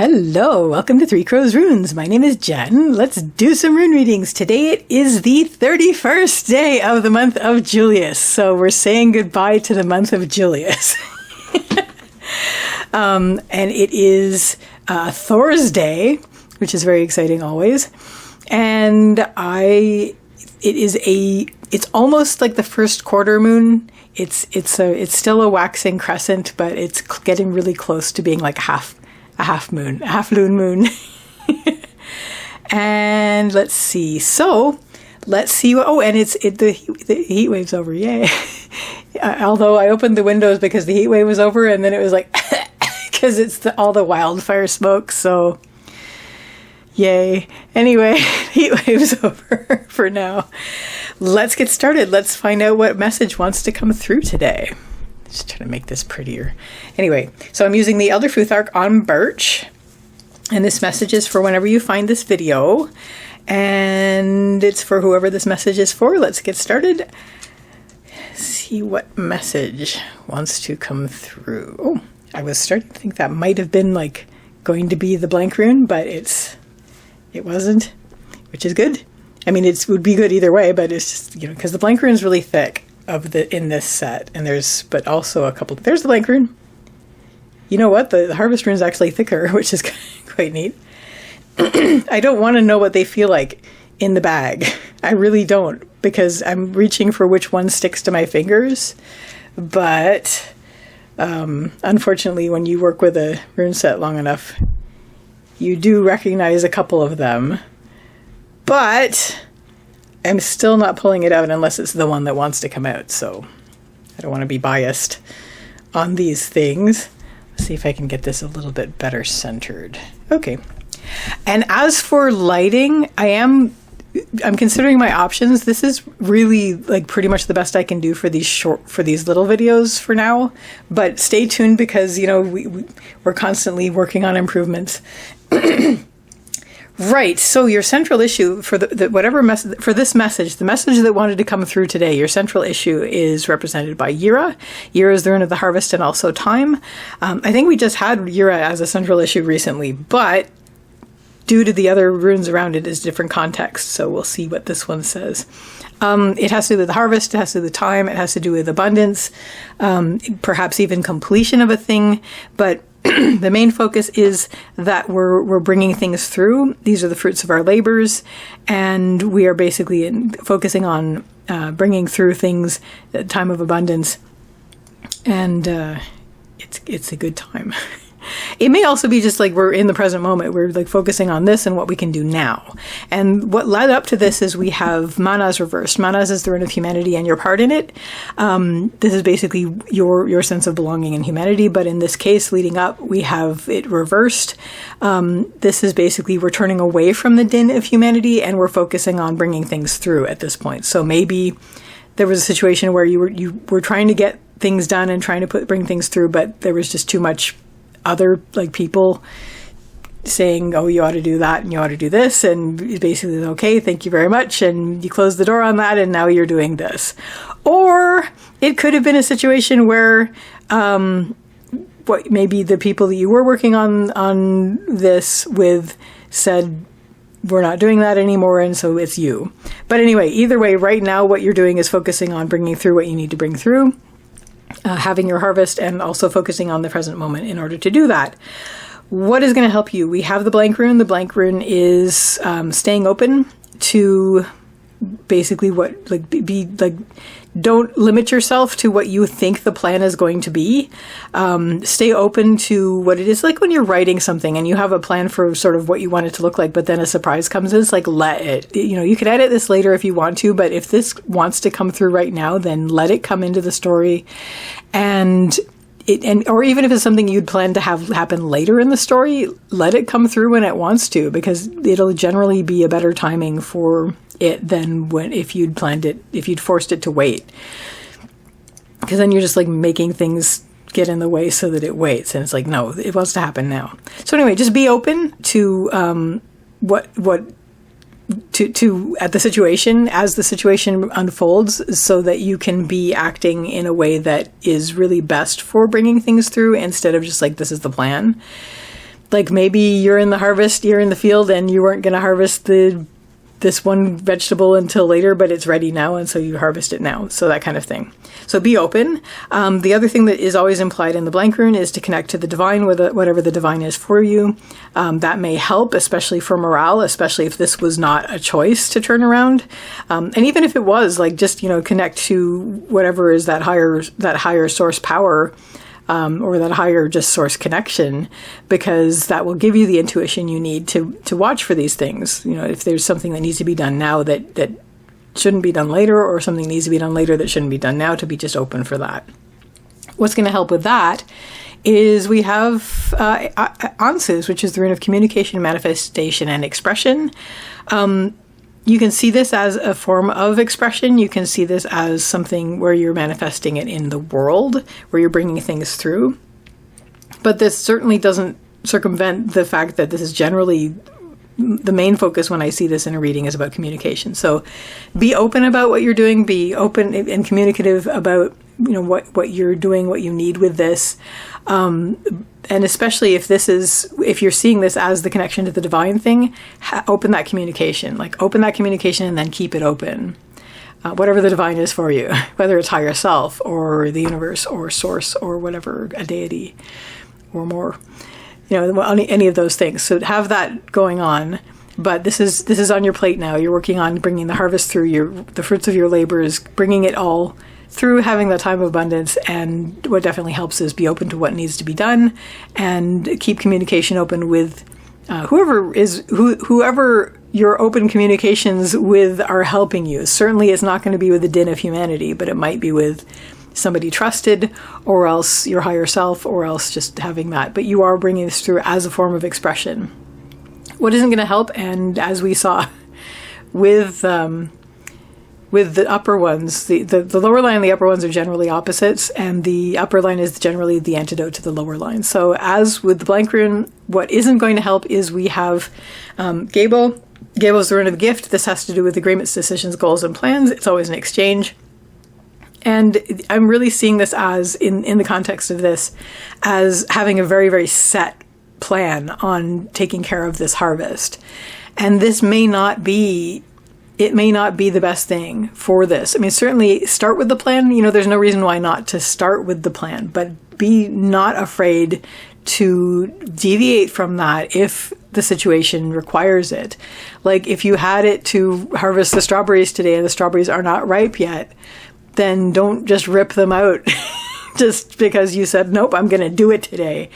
Hello, welcome to Three Crows Runes. My name is Jen. Let's do some rune readings. Today it is the 31st day of the month of Julius. So we're saying goodbye to the month of Julius. And it is Thor's Day, which is very exciting always. And it's almost like the first quarter moon. It's still a waxing crescent, but it's getting really close to being like a half loon moon. And let's see. So let's see what, and the heat wave's over. Yay. Although I opened the windows because the heat wave was over, and then it was like, because it's all the wildfire smoke. So yay. Anyway, heat wave's over for now. Let's get started. Let's find out what message wants to come through today. Just trying to make this prettier. Anyway, so I'm using the Elder Futhark on Birch. And this message is for whenever you find this video. And it's for whoever this message is for. Let's get started. See what message wants to come through. Oh, I was starting to think that might have been like going to be the blank rune, but it wasn't, which is good. I mean, it would be good either way, but it's just, because the blank rune is really thick in this set, and but also a couple. There's the blank rune. You know what? The harvest rune is actually thicker, which is quite neat. I don't want to know what they feel like in the bag. I really don't, because I'm reaching for which one sticks to my fingers. But unfortunately, when you work with a rune set long enough, you do recognize a couple of them. But I'm still not pulling it out unless it's the one that wants to come out. So I don't want to be biased on these things. Let's see if I can get this a little bit better centered. Okay. And as for lighting, I'm considering my options. This is really like pretty much the best I can do for these little videos for now. But stay tuned because, we're constantly working on improvements. Right. So your central issue for for this message, the message that wanted to come through today, your central issue is represented by Yira. Yira is the rune of the harvest and also time. I think we just had Yira as a central issue recently, but due to the other runes around it is different context. So we'll see what this one says. It has to do with the harvest. It has to do with time. It has to do with abundance, perhaps even completion of a thing. But the main focus is that we're bringing things through. These are the fruits of our labors, and we are basically focusing on bringing through things at time of abundance, and it's a good time. It may also be just like we're in the present moment. We're like focusing on this and what we can do now. And what led up to this is we have Manas reversed. Manas is the rune of humanity and your part in it. This is basically your sense of belonging in humanity. But in this case, leading up, we have it reversed. This is basically we're turning away from the din of humanity and we're focusing on bringing things through at this point. So maybe there was a situation where you were trying to get things done and trying to bring things through, but there was just too much other people saying, oh, you ought to do that and you ought to do this, and basically, okay, thank you very much, and you close the door on that and now you're doing this. Or it could have been a situation where maybe the people that you were working on this with said, we're not doing that anymore, and so it's you. But anyway, either way, right now what you're doing is focusing on bringing through what you need to bring through, having your harvest, and also focusing on the present moment in order to do that. What is going to help you? We have the blank rune. The blank rune is staying open to basically don't limit yourself to what you think the plan is going to be. Stay open to what it is. Like when you're writing something and you have a plan for sort of what you want it to look like, but then a surprise comes in, it's like, let it. You can edit this later if you want to, but if this wants to come through right now, then let it come into the story. Or even if it's something you'd plan to have happen later in the story, let it come through when it wants to, because it'll generally be a better timing for it than if you'd forced it to wait. Because then you're just like making things get in the way so that it waits, and it's like, no, it wants to happen now. So anyway, just be open to at the situation as the situation unfolds, so that you can be acting in a way that is really best for bringing things through, instead of just like, this is the plan. Like maybe you're in the field and you weren't going to harvest this one vegetable until later, but it's ready now, and so you harvest it now. So that kind of thing. So be open. The other thing that is always implied in the blank rune is to connect to the divine, with whatever the divine is for you. That may help, especially for morale, especially if this was not a choice to turn around. And even if it was, like, just, connect to whatever is that higher source power, or that higher just source connection, because that will give you the intuition you need to watch for these things. If there's something that needs to be done now that shouldn't be done later, or something needs to be done later that shouldn't be done now, to be just open for that. What's going to help with that is we have Ansus, which is the rune of communication, manifestation, and expression. You can see this as a form of expression. You can see this as something where you're manifesting it in the world, where you're bringing things through. But this certainly doesn't circumvent the fact that this is generally the main focus when I see this in a reading is about communication. So be open about what you're doing, be open and communicative about, what you're doing, what you need with this. And especially if you're seeing this as the connection to the divine thing, open that communication. Like, open that communication and then keep it open. Whatever the divine is for you, whether it's higher self or the universe or source or whatever, a deity or more, any of those things. So have that going on. But this is on your plate now. You're working on bringing the harvest through, the fruits of your labors, bringing it all through, having that time of abundance. And what definitely helps is be open to what needs to be done and keep communication open with whoever your open communications with are helping you. Certainly it's not going to be with the din of humanity, but it might be with somebody trusted, or else your higher self, or else just having that. But you are bringing this through as a form of expression. What isn't going to help, and as we saw with the upper ones, the lower line and the upper ones are generally opposites, and the upper line is generally the antidote to the lower line. So as with the blank rune, what isn't going to help is we have Gabo. Gabo's the rune of the gift. This has to do with agreements, decisions, goals, and plans. It's always an exchange. And I'm really seeing this as, in the context of this, as having a very, very set plan on taking care of this harvest. And this may not be the best thing for this. I mean, certainly start with the plan. There's no reason why not to start with the plan, but be not afraid to deviate from that if the situation requires it. Like, if you had it to harvest the strawberries today and the strawberries are not ripe yet, then don't just rip them out just because you said, nope, I'm going to do it today.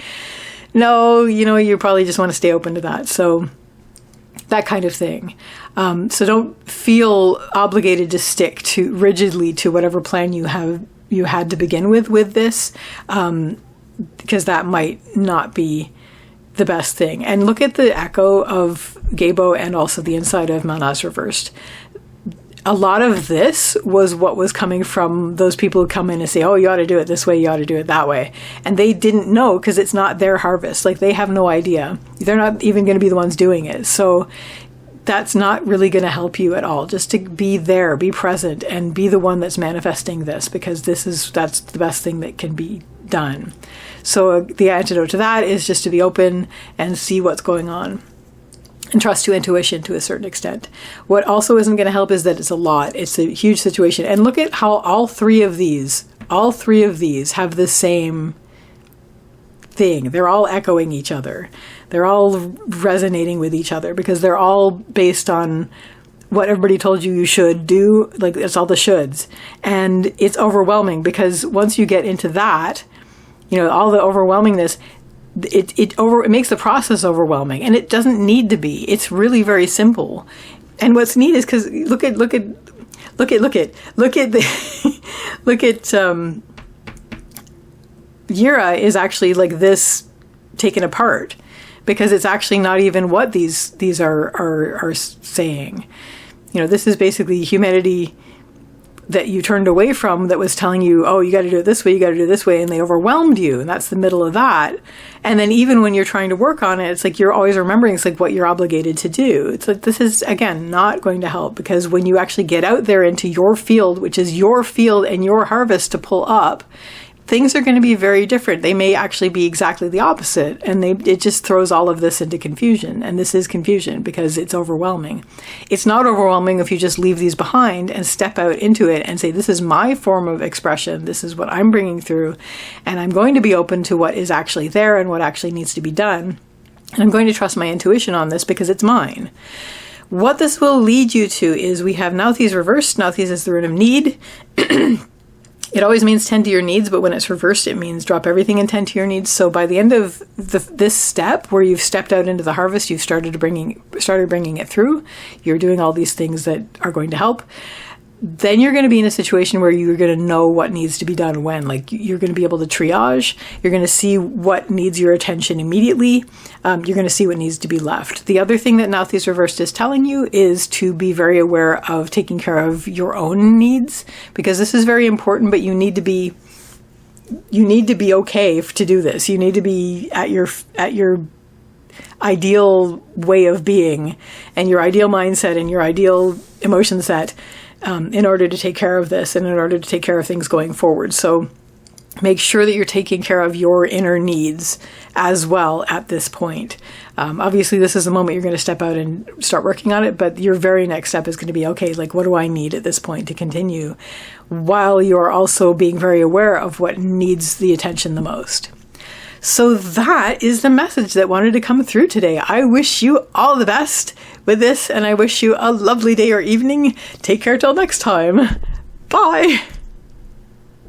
No, you probably just want to stay open to that. So that kind of thing. So don't feel obligated to stick rigidly to whatever plan you had to begin with this, because that might not be the best thing. And look at the echo of Gabo and also the inside of Manaz reversed. A lot of this was what was coming from those people who come in and say, oh, you ought to do it this way, you ought to do it that way. And they didn't know, because it's not their harvest. Like, they have no idea. They're not even going to be the ones doing it. So that's not really going to help you at all. Just to be there, be present, and be the one that's manifesting this, because that's the best thing that can be done. So the antidote to that is just to be open and see what's going on. And trust your intuition to a certain extent. What also isn't going to help is that it's a lot. It's a huge situation. And look at how all three of these have the same thing. They're all echoing each other. They're all resonating with each other, because they're all based on what everybody told you should do. Like, it's all the shoulds. And it's overwhelming, because once you get into that, all the overwhelmingness, it makes the process overwhelming, and it doesn't need to be. It's really very simple. And what's neat is, because look at Yira is actually like this taken apart, because it's actually not even what these are saying. This is basically humanity that you turned away from, that was telling you, oh, you got to do it this way, you got to do it this way, and they overwhelmed you, and that's the middle of that. And then even when you're trying to work on it, it's like you're always remembering it's like what you're obligated to do. It's like, this is, again, not going to help, because when you actually get out there into your field, which is your field and your harvest to pull up, things are going to be very different. They may actually be exactly the opposite, and it just throws all of this into confusion. And this is confusion because it's overwhelming. It's not overwhelming if you just leave these behind and step out into it and say, this is my form of expression. This is what I'm bringing through, and I'm going to be open to what is actually there and what actually needs to be done. And I'm going to trust my intuition on this because it's mine. What this will lead you to is we have Nauthiz reversed. Nauthiz is the rune of need. It always means tend to your needs, but when it's reversed, it means drop everything and tend to your needs. So by the end of this step, where you've stepped out into the harvest, you've started bringing it through, you're doing all these things that are going to help, then you're going to be in a situation where you're going to know what needs to be done when. Like, you're going to be able to triage. You're going to see what needs your attention immediately. You're going to see what needs to be left. The other thing that Nauthiz Reversed is telling you is to be very aware of taking care of your own needs, because this is very important, but you need to be okay to do this. You need to be at your ideal way of being and your ideal mindset and your ideal emotion set, in order to take care of this and in order to take care of things going forward. So make sure that you're taking care of your inner needs as well at this point. Obviously, this is the moment you're going to step out and start working on it, but your very next step is going to be, okay, like, what do I need at this point to continue, while you're also being very aware of what needs the attention the most. So that is the message that wanted to come through today. I wish you all the best with this, and I wish you a lovely day or evening. Take care till next time. Bye.